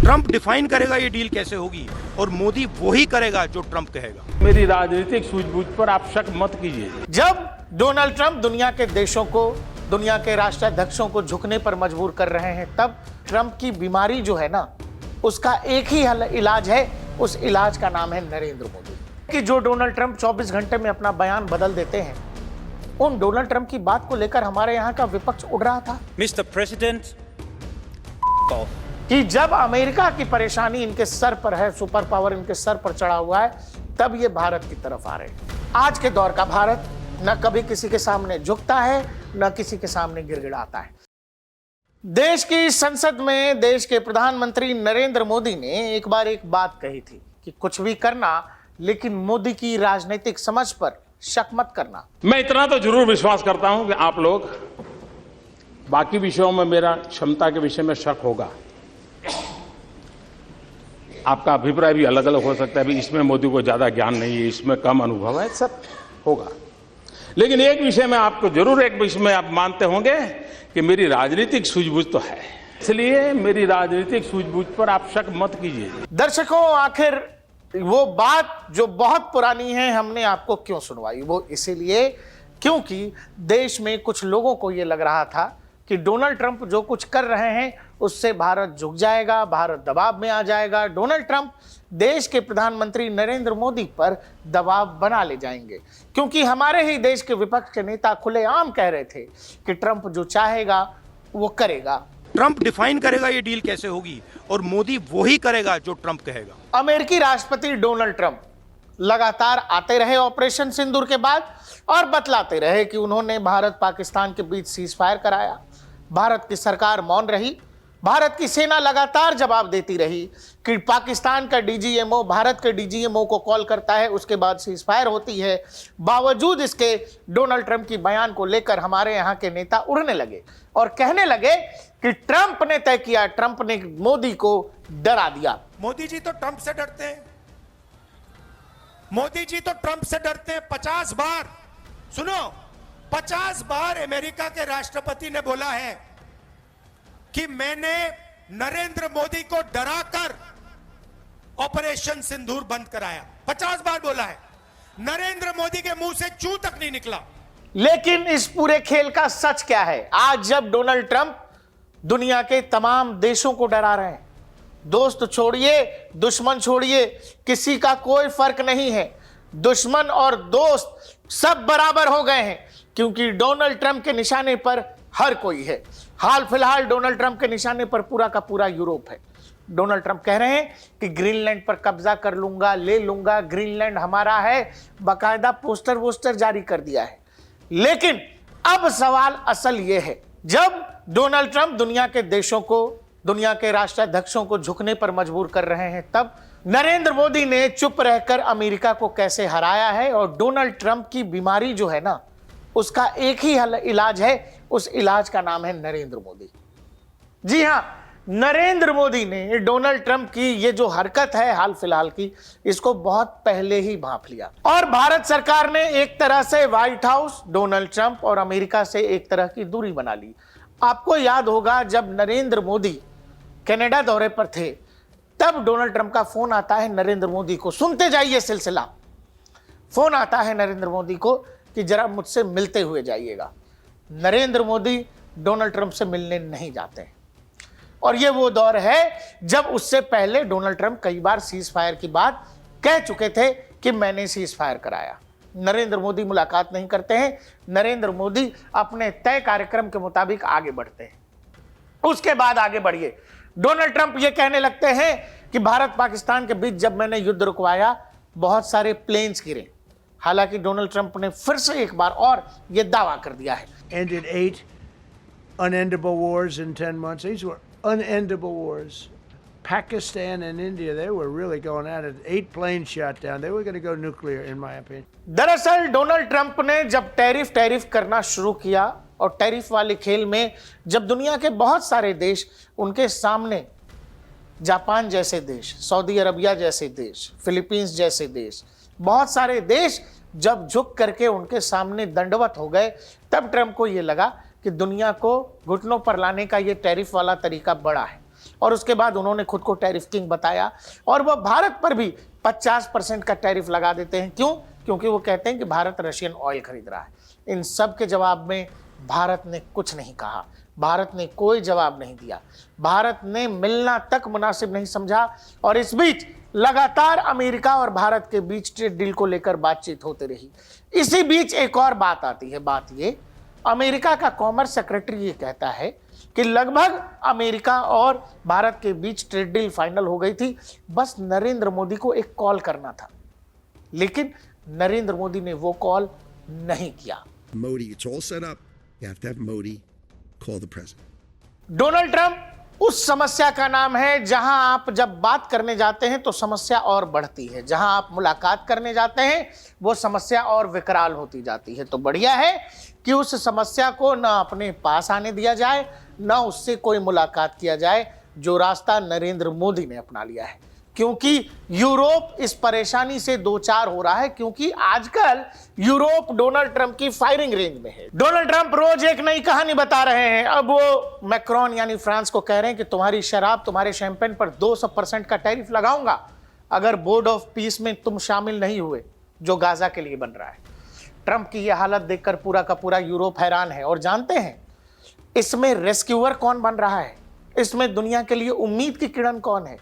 Trump define करेगा ये deal कैसे होगी और मोदी वही करेगा जो ट्रंप कहेगा। मेरी राजनीतिक सूझबूझ पर आप शक मत कीजिए। जब डोनाल्ड ट्रंप दुनिया के देशों को, दुनिया के राष्ट्राध्यक्षों को झुकने पर मजबूर कर रहे हैं, तब ट्रंप की बीमारी जो है ना, उसका एक ही इलाज है। उस इलाज का नाम है नरेंद्र मोदी। कि जो डोनाल्ड ट्रंप 24 घंटे में अपना बयान बदल देते हैं, उन डोनाल्ड ट्रंप की बात को लेकर हमारे यहाँ का विपक्ष उड़ रहा था मिस्टर प्रेसिडेंट कि जब अमेरिका की परेशानी इनके सर पर है, सुपर पावर इनके सर पर चढ़ा हुआ है, तब ये भारत की तरफ आ रहे हैं। आज के दौर का भारत न कभी किसी के सामने झुकता है, न किसी के सामने गिड़गिड़ाता है। देश की संसद में देश के प्रधानमंत्री नरेंद्र मोदी ने एक बार एक बात कही थी कि कुछ भी करना, लेकिन मोदी की राजनीतिक समझ पर शक मत करना। मैं इतना तो जरूर विश्वास करता हूं कि आप लोग बाकी विषयों में मेरा क्षमता के विषय में शक होगा। आपका अभिप्राय भी अलग अलग हो सकता है, इसमें मोदी को ज्यादा ज्ञान नहीं है, इसमें कम अनुभव है, सब होगा। लेकिन एक विषय में आपको जरूर, एक विषय में आप मानते होंगे कि मेरी राजनीतिक सूझबूझ तो है, इसलिए मेरी राजनीतिक सूझबूझ पर आप शक मत कीजिए। दर्शकों, आखिर वो बात जो बहुत पुरानी है हमने आपको क्यों सुनवाई? वो इसीलिए क्योंकि देश में कुछ लोगों को ये लग रहा था कि डोनाल्ड ट्रंप जो कुछ कर रहे हैं उससे भारत झुक जाएगा, भारत दबाव में आ जाएगा। डोनाल्ड ट्रंप देश के प्रधानमंत्री नरेंद्र मोदी पर दबाव बना ले जाएंगे, क्योंकि हमारे ही देश के विपक्ष के नेता खुलेआम कह रहे थे कि ट्रंप जो चाहेगा वो करेगा। ट्रंप डिफाइन करेगा ये डील कैसे होगी और मोदी वही करेगा जो ट्रंप कहेगा। अमेरिकी राष्ट्रपति डोनाल्ड ट्रंप लगातार आते रहे ऑपरेशन सिंदूर के बाद और बतलाते रहे कि उन्होंने भारत पाकिस्तान के बीच सीज फायर कराया। भारत की सरकार मौन रही। भारत की सेना लगातार जवाब देती रही कि पाकिस्तान का डीजीएमओ भारत के डीजीएमओ को कॉल करता है, उसके बाद सीज फायर होती है। बावजूद इसके डोनाल्ड ट्रंप की बयान को लेकर हमारे यहाँ के नेता उड़ने लगे और कहने लगे कि ट्रंप ने तय किया, ट्रंप ने मोदी को डरा दिया। मोदी जी तो ट्रंप से डरते हैं, मोदी जी तो ट्रंप से डरते हैं। 50 बार, सुनो, 50 बार अमेरिका के राष्ट्रपति ने बोला है कि मैंने नरेंद्र मोदी को डराकर ऑपरेशन सिंदूर बंद कराया। 50 बार बोला है, नरेंद्र मोदी के मुंह से चू तक नहीं निकला। लेकिन इस पूरे खेल का सच क्या है? आज जब डोनाल्ड ट्रंप दुनिया के तमाम देशों को डरा रहे हैं, दोस्त छोड़िए, दुश्मन छोड़िए, किसी का कोई फर्क नहीं है। दुश्मन और दोस्त सब बराबर हो गए हैं, क्योंकि डोनाल्ड ट्रंप के निशाने पर हर कोई है। हाल फिलहाल डोनाल्ड ट्रंप के निशाने पर पूरा का पूरा यूरोप है। डोनाल्ड ट्रंप कह रहे हैं कि ग्रीनलैंड पर कब्जा कर लूंगा, ले लूंगा, ग्रीनलैंड हमारा है, बाकायदा पोस्टर वोस्टर जारी कर दिया है। लेकिन अब सवाल असल ये है, जब डोनाल्ड ट्रंप दुनिया के देशों को, दुनिया के राष्ट्राध्यक्षों को झुकने पर मजबूर कर रहे हैं, तब नरेंद्र मोदी ने चुप रहकर अमेरिका को कैसे हराया है। और डोनाल्ड ट्रंप की बीमारी जो है ना, उसका एक ही इलाज है। उस इलाज का नाम है नरेंद्र मोदी। जी हां, नरेंद्र मोदी ने डोनाल्ड ट्रंप की ये जो हरकत है हाल फिलहाल की, इसको बहुत पहले ही भांप लिया और भारत सरकार ने एक तरह से व्हाइट हाउस, डोनाल्ड ट्रंप और अमेरिका से एक तरह की दूरी बना ली। आपको याद होगा जब नरेंद्र मोदी कनाडा दौरे पर थे, तब डोनाल्ड ट्रंप का फोन आता है नरेंद्र मोदी को। सुनते जाइए सिलसिला। फोन आता है नरेंद्र मोदी को कि जरा मुझसे मिलते हुए जाइएगा। नरेंद्र मोदी डोनाल्ड ट्रंप से मिलने नहीं जाते हैं। और ये वो दौर है जब उससे पहले डोनाल्ड ट्रंप कई बार सीज फायर की बात कह चुके थे कि मैंने सीज फायर कराया। नरेंद्र मोदी मुलाकात नहीं करते हैं। नरेंद्र मोदी अपने तय कार्यक्रम के मुताबिक आगे बढ़ते हैं। उसके बाद आगे बढ़िए, डोनाल्ड ट्रंप ये कहने लगते हैं कि भारत पाकिस्तान के बीच जब मैंने युद्ध रुकवाया, बहुत सारे प्लेन्स गिरे। हालांकि डोनाल्ड ट्रंप ने फिर से एक बार और ये दावा कर दिया है, ended 8 unendable wars in 10 months. These were unendable wars. Pakistan and India, they were really going at it. 8 planes shot down. They were going to go nuclear, in my opinion. दरअसल डोनाल्ड ट्रंप ने जब tariff करना शुरू किया, और tariff वाले खेल में जब दुनिया के बहुत सारे देश उनके सामने, जापान जैसे देश, सऊदी अरबिया जैसे देश, फिलीपींस जैसे देश, बहुत सारे देश जब झुक करके उनके सामने दंडवत हो गए, तब ट्रंप को यह लगा कि दुनिया को घुटनों पर लाने का ये टैरिफ वाला तरीका बड़ा है और उसके बाद उन्होंने खुद को टैरिफ किंग बताया और वह भारत पर भी 50% का टैरिफ लगा देते हैं। क्यों? क्योंकि वो कहते हैं कि भारत रशियन ऑयल खरीद रहा है। इन सब के जवाब में भारत ने कुछ नहीं कहा, भारत ने कोई जवाब नहीं दिया, भारत ने मिलना तक मुनासिब नहीं समझा। और इस बीच लगातार अमेरिका और भारत के बीच ट्रेड डील को लेकर बातचीत होती रही। इसी बीच एक और बात आती है। बात ये, अमेरिका का कॉमर्स सेक्रेटरी ये कहता है कि लगभग अमेरिका और भारत के बीच ट्रेड डील फाइनल हो गई थी, बस नरेंद्र मोदी को एक कॉल करना था। लेकिन नरेंद्र मोदी ने वो कॉल नहीं किया। Modi, it's all set up. You have to have Modi call the president. Donald Trump उस समस्या का नाम है जहां आप जब बात करने जाते हैं तो समस्या और बढ़ती है, जहां आप मुलाकात करने जाते हैं वो समस्या और विकराल होती जाती है। तो बढ़िया है कि उस समस्या को ना अपने पास आने दिया जाए, ना उससे कोई मुलाकात किया जाए, जो रास्ता नरेंद्र मोदी ने अपना लिया है। क्योंकि यूरोप इस परेशानी से दो चार हो रहा है, क्योंकि आजकल यूरोप डोनाल्ड ट्रंप की फायरिंग रेंज में है। डोनाल्ड ट्रंप रोज एक नई कहानी बता रहे हैं। अब वो मैक्रोन यानी फ्रांस को कह रहे हैं कि तुम्हारी शराब, तुम्हारे शैंपेन पर 200% का टैरिफ लगाऊंगा अगर बोर्ड ऑफ पीस में तुम शामिल नहीं हुए, जो गाजा के लिए बन रहा है। ट्रंप की यह हालत देखकर पूरा का पूरा यूरोप हैरान है। और जानते हैं इसमें रेस्क्यूअर कौन बन रहा है, इसमें दुनिया के लिए उम्मीद की किरण कौन है?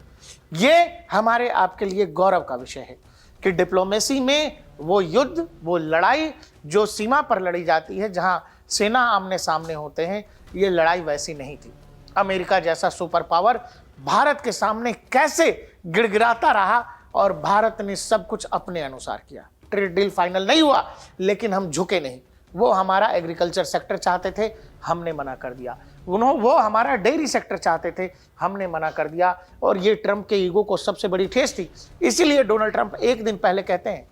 ये हमारे आपके लिए गौरव का विषय है कि डिप्लोमेसी में वो युद्ध, वो लड़ाई जो सीमा पर लड़ी जाती है, जहां सेना आमने सामने होते हैं, ये लड़ाई वैसी नहीं थी। अमेरिका जैसा सुपर पावर भारत के सामने कैसे गिड़गिड़ाता रहा और भारत ने सब कुछ अपने अनुसार किया। ट्रेड डील फाइनल नहीं हुआ लेकिन हम झुके नहीं। वो हमारा एग्रीकल्चर सेक्टर चाहते थे, हमने मना कर दिया। वो हमारा डेयरी सेक्टर चाहते थे, हमने मना कर दिया। और ये ट्रंप के ईगो को सबसे बड़ी ठेस थी। इसीलिए डोनाल्ड ट्रंप एक दिन पहले कहते हैं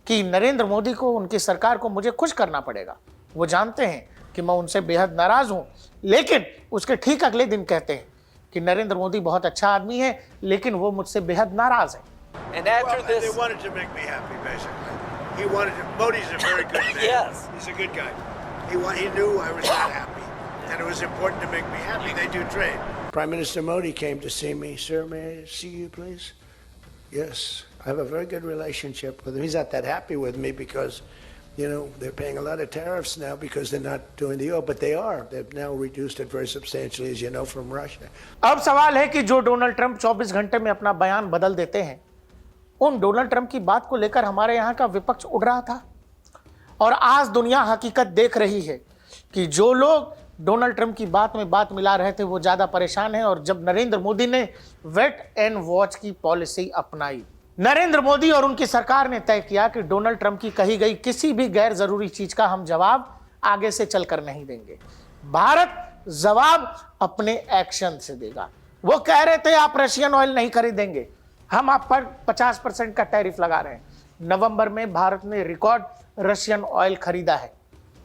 कि नरेंद्र मोदी को, उनकी सरकार को मुझे खुश करना पड़ेगा। वो जानते हैं कि मैं उनसे बेहद नाराज हूं, लेकिन उसके ठीक अगले दिन कहते हैं कि नरेंद्र मोदी बहुत अच्छा आदमी है लेकिन वो मुझसे बेहद नाराज है। And after Well, they this, wanted to make me happy, basically. He wanted to, Modi's a very good man. Yes. He's a good guy. He knew I was not happy, and it was important to make me happy. They do trade. Prime Minister Modi came to see me. Sir, may I see you, please? Yes. I have a very good relationship with him. He's not that happy with me because, you know, they're paying a lot of tariffs now because they're not doing the oil, but they are. They've now reduced it very substantially, as you know, from Russia. अब सवाल है कि जो Donald Trump 24 घंटे में अपना बयान बदल देते हैं, उन डोनाल्ड ट्रंप की बात को लेकर हमारे यहाँ का विपक्ष उड़ रहा था। और आज दुनिया हकीकत देख रही है कि जो लोग डोनाल्ड ट्रंप की बात में बात मिला रहे थे वो ज़्यादा परेशान हैं। और जब नरेंद्र मोदी ने वेट एंड वॉच की पॉलिसी अपनाई, नरेंद्र मोदी और उनकी सरकार ने तय किया कि डोनाल्ड ट्रंप की कही गई किसी भी गैर जरूरी चीज का हम जवाब आगे से चलकर नहीं देंगे। भारत जवाब अपने एक्शन से देगा। वो कह रहे थे आप रशियन ऑयल नहीं खरीदेंगे, हम आप पर 50% का टैरिफ लगा रहे हैं। नवंबर में भारत ने रिकॉर्ड रशियन ऑयल खरीदा है,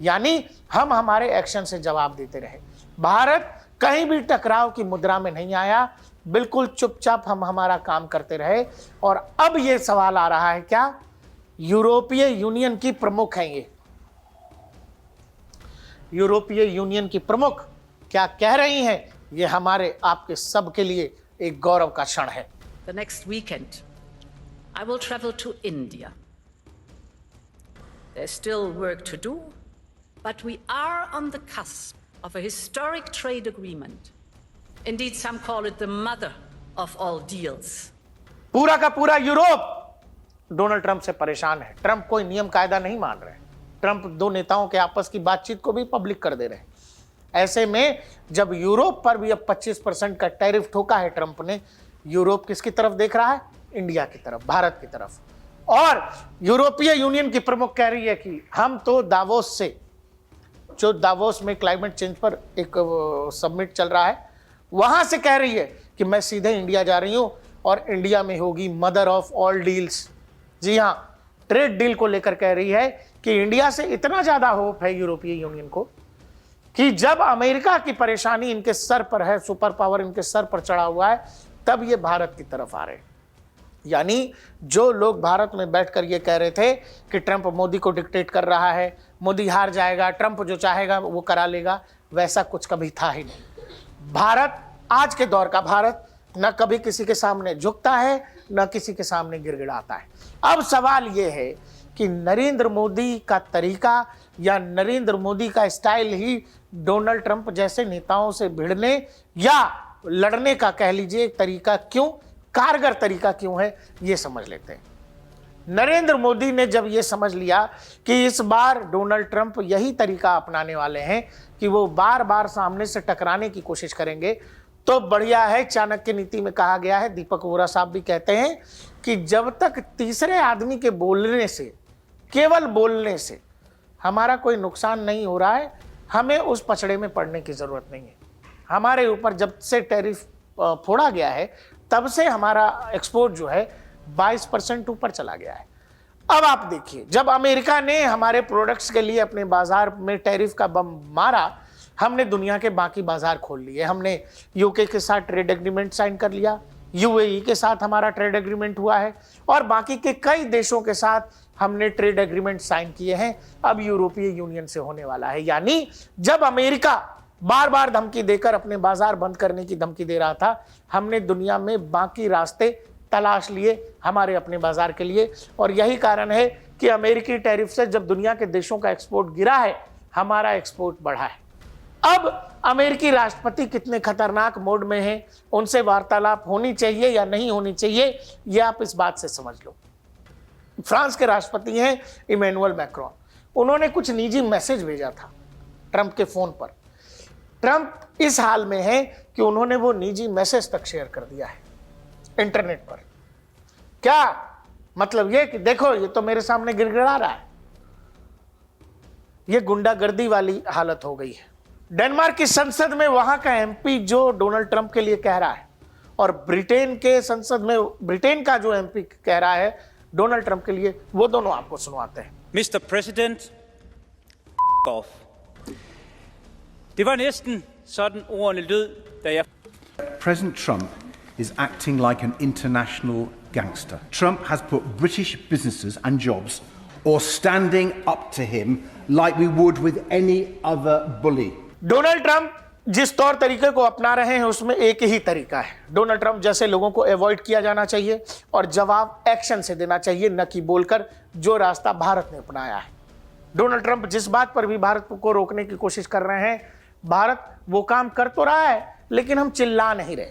यानी हम हमारे एक्शन से जवाब देते रहे। भारत कहीं भी टकराव की मुद्रा में नहीं आया, बिल्कुल चुपचाप हम हमारा काम करते रहे। और अब यह सवाल आ रहा है, क्या यूरोपीय यूनियन की प्रमुख हैं ये, यूरोपीय यूनियन की प्रमुख क्या कह रही हैं, ये हमारे आपके सब के लिए एक गौरव का क्षण है। The next weekend, I will travel to India. There's still work to do, but we are on the cusp of a historic trade agreement. Indeed, some call it the mother of all deals. पूरा का पूरा Europe Donald Trump से परेशान है। Trump कोई नियम कायदा नहीं मान रहे। ट्रंप दो नेताओं के आपस की बातचीत को भी पब्लिक कर दे रहे हैं। ऐसे में जब यूरोप पर भी अब 25% का टैरिफ ठोका है ट्रंप ने, यूरोप किसकी तरफ देख रहा है? इंडिया की तरफ, भारत की तरफ। और यूरोपीय यूनियन की प्रमुख कह रही है कि हम तो दावोस से, जो दावोस में क्लाइमेट चेंज पर एक समिट चल रहा है, वहां से कह रही है कि मैं सीधे इंडिया जा रही हूं और इंडिया में होगी मदर ऑफ ऑल डील्स। जी हां, ट्रेड डील को लेकर कह रही है कि इंडिया से इतना ज्यादा होप है यूरोपीय यूनियन को कि जब अमेरिका की परेशानी इनके सर पर है, सुपर पावर इनके सर पर चढ़ा हुआ है, तब ये भारत की तरफ आ रहे हैं। यानी जो लोग भारत में बैठकर ये कह रहे थे कि ट्रंप मोदी को डिक्टेट कर रहा है, मोदी हार जाएगा, ट्रंप जो चाहेगा वो करा लेगा, वैसा कुछ कभी था ही नहीं। भारत आज के दौर का भारत न कभी किसी के सामने झुकता है, न किसी के सामने गिड़गिड़ाता है। अब सवाल यह है कि नरेंद्र मोदी का तरीका या नरेंद्र मोदी का स्टाइल ही डोनाल्ड ट्रंप जैसे नेताओं से भिड़ने या लड़ने का कह लीजिए एक तरीका क्यों, कारगर तरीका क्यों है, ये समझ लेते हैं। नरेंद्र मोदी ने जब ये समझ लिया कि इस बार डोनाल्ड ट्रंप यही तरीका अपनाने वाले हैं कि वो बार बार सामने से टकराने की कोशिश करेंगे, तो बढ़िया है। चाणक्य नीति में कहा गया है, दीपक वोरा साहब भी कहते हैं कि जब तक तीसरे आदमी के बोलने से, केवल बोलने से हमारा कोई नुकसान नहीं हो रहा है, हमें उस पचड़े में पड़ने की जरूरत नहीं है। हमारे ऊपर जब से टैरिफ फोड़ा गया है तब से हमारा एक्सपोर्ट जो है 22% ऊपर चला गया है। अब आप देखिए, जब अमेरिका ने हमारे प्रोडक्ट्स के लिए अपने बाजार में टैरिफ का बम मारा, हमने दुनिया के बाकी बाजार खोल लिए। हमने यूके के साथ ट्रेड एग्रीमेंट साइन कर लिया, यूएई के साथ हमारा ट्रेड एग्रीमेंट हुआ है और बाकी के कई देशों के साथ हमने ट्रेड एग्रीमेंट साइन किए हैं। अब यूरोपीय यूनियन से होने वाला है। यानी जब अमेरिका बार बार धमकी देकर अपने बाजार बंद करने की धमकी दे रहा था, हमने दुनिया में बाकी रास्ते तलाश लिए हमारे अपने बाजार के लिए। और यही कारण है कि अमेरिकी टैरिफ से जब दुनिया के देशों का एक्सपोर्ट गिरा है, हमारा एक्सपोर्ट बढ़ा है। अब अमेरिकी राष्ट्रपति कितने खतरनाक मोड में हैं, उनसे वार्तालाप होनी चाहिए या नहीं होनी चाहिए, यह आप इस बात से समझ लो। फ्रांस के राष्ट्रपति हैं इमैनुअल मैक्रोन। उन्होंने कुछ निजी मैसेज भेजा था ट्रंप के फोन पर। ट्रंप इस हाल में है कि उन्होंने वो निजी मैसेज तक शेयर कर दिया है इंटरनेट पर। क्या मतलब ये कि देखो ये तो मेरे सामने गिड़गिड़ा रहा है। ये गुंडागर्दी वाली हालत हो गई है। डेनमार्क की संसद में वहां का एमपी जो डोनाल्ड ट्रंप के लिए कह रहा है और ब्रिटेन के संसद में ब्रिटेन का जो एमपी कह रहा है डोनाल्ड ट्रंप के लिए, वो दोनों आपको सुनवाते हैं। Mr. President, off. Det var næsten sådan ordene lød, da jeg... President Trump is acting like an international gangster. Trump has put British businesses and jobs or standing up to him like we would with any other bully. Donald Trump जिस तौर तरीके को अपना रहे हैं उसमें एक ही तरीका है। डोनाल्ड ट्रंप जैसे लोगों को अवॉइड किया जाना चाहिए और जवाब एक्शन से देना चाहिए, न कि बोलकर, जो रास्ता भारत ने अपनाया है। डोनाल्ड ट्रंप जिस बात पर भी भारत को रोकने की कोशिश कर रहे हैं, भारत वो काम कर तो रहा है लेकिन हम चिल्ला नहीं रहे,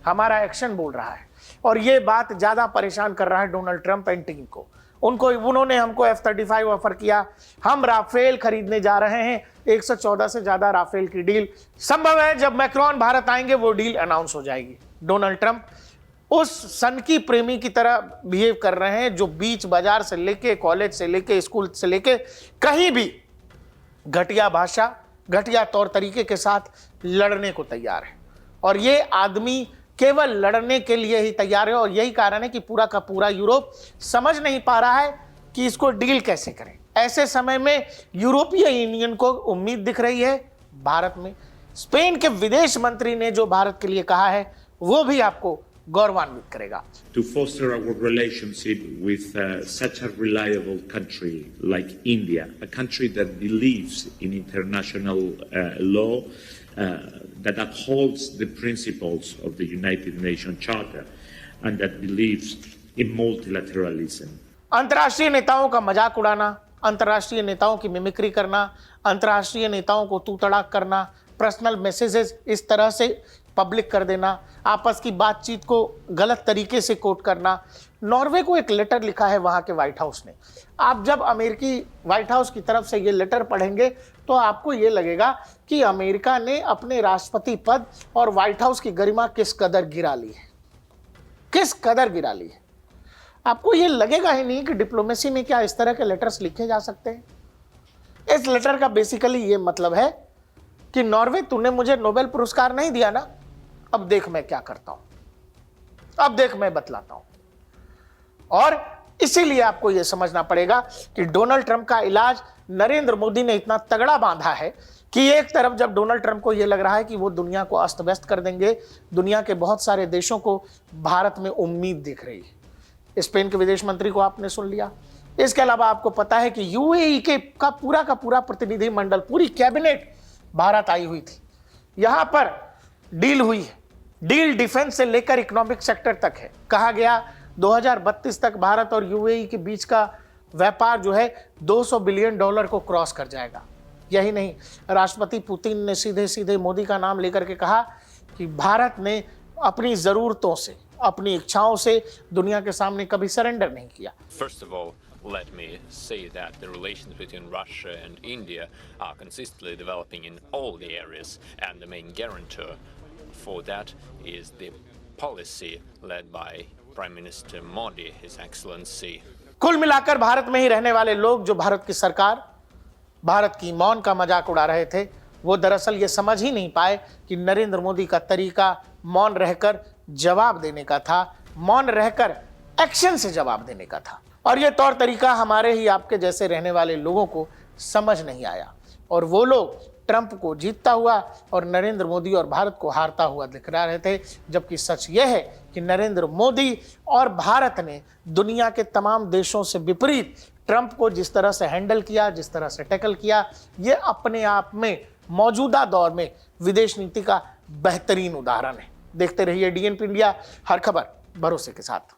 हमारा एक्शन बोल रहा है। और ये बात ज्यादा परेशान कर रहा है डोनाल्ड ट्रंप एंड टीम को। उन्होंने हमको F-35 ऑफर किया, हम राफेल खरीदने जा रहे हैं, 114 से ज्यादा राफेल की डील। संभव है जब मैक्रोन भारत आएंगे वो डील अनाउंस हो जाएगी। डोनाल्ड ट्रंप उस सनकी प्रेमी की तरह बिहेव कर रहे हैं जो बीच बाजार से लेके, कॉलेज से लेके, स्कूल से लेके कहीं भी घटिया भाषा, घटिया तौर तरीके के साथ लड़ने को तैयार है। और ये आदमी केवल लड़ने के लिए ही तैयार है और यही कारण है कि पूरा का पूरा यूरोप समझ नहीं पा रहा है कि इसको डील कैसे करें। ऐसे समय में यूरोपीय यूनियन को उम्मीद दिख रही है भारत में। स्पेन के विदेश मंत्री ने जो भारत के लिए कहा है वो भी आपको गौरवान्वित करेगा। To foster our relationship with such a reliable country like India, a country that believes in international law, that upholds the principles of the United Nations Charter, and that believes in multilateralism. अंतर्राष्ट्रीय नेताओं का मजाक उड़ाना, अंतर्राष्ट्रीय नेताओं की mimicry करना, अंतर्राष्ट्रीय नेताओं को तू तड़ाक करना, पर्सनल मैसेजेस इस तरह से पब्लिक कर देना, आपस की बातचीत को गलत तरीके से कोट करना। नॉर्वे को एक लेटर लिखा है वहां के व्हाइट हाउस ने। आप जब अमेरिकी व्हाइट हाउस की तरफ से ये लेटर पढ़ेंगे तो आपको ये लगेगा कि अमेरिका ने अपने राष्ट्रपति पद और व्हाइट हाउस की गरिमा किस कदर गिरा ली है, किस कदर गिरा ली है। आपको ये लगेगा ही नहीं कि डिप्लोमेसी में क्या इस तरह के लेटर्स लिखे जा सकते हैं। इस लेटर का बेसिकली ये मतलब है कि नॉर्वे, तूने मुझे नोबेल पुरस्कार नहीं दिया ना, अब देख मैं क्या करता हूं, अब देख मैं बतलाता हूं। और इसीलिए आपको यह समझना पड़ेगा कि डोनाल्ड ट्रंप का इलाज नरेंद्र मोदी ने इतना तगड़ा बांधा है कि एक तरफ जब डोनाल्ड ट्रंप को यह लग रहा है कि वो दुनिया को अस्त व्यस्त कर देंगे, दुनिया के बहुत सारे देशों को भारत में उम्मीद दिख रही है। स्पेन के विदेश मंत्री को आपने सुन लिया। इसके अलावा आपको पता है कि यूएई का पूरा प्रतिनिधिमंडल, पूरी कैबिनेट भारत आई हुई थी। यहां पर डील हुई है डील डिफेंस से लेकर इकोनॉमिक सेक्टर तक है। कहा गया 2032 तक भारत और यूएई के बीच का व्यापार जो है $200 बिलियन को क्रॉस कर जाएगा। यही नहीं, राष्ट्रपति पुतिन ने सीधे सीधे मोदी का नाम लेकर के कहा कि भारत ने अपनी ज़रूरतों से, अपनी इच्छाओं से दुनिया के सामने कभी सरेंडर नहीं किया। First of all, let me say that the relations between Russia and India are consistently developing in all the areas, and the main guarantor for that is the policy led by Prime Minister Modi, His Excellency. कुल मिलाकर भारत में ही रहने वाले लोग जो भारत की सरकार, भारत की मौन का मजाक उड़ा रहे थे, वो दरअसल ये समझ ही नहीं पाए कि नरेंद्र मोदी का तरीका मौन रहकर जवाब देने का था, मौन रहकर एक्शन से जवाब देने का था। और ये तौर तरीका हमारे ही आपके जैसे रहने वाले लोगों को समझ नहीं आया, और वो लोग ट्रंप को जीतता हुआ और नरेंद्र मोदी और भारत को हारता हुआ दिख रहे थे। जबकि सच यह है कि नरेंद्र मोदी और भारत ने दुनिया के तमाम देशों से विपरीत ट्रंप को जिस तरह से हैंडल किया, जिस तरह से टैकल किया, ये अपने आप में मौजूदा दौर में विदेश नीति का बेहतरीन उदाहरण है। देखते रहिए DNP इंडिया, हर खबर भरोसे के साथ।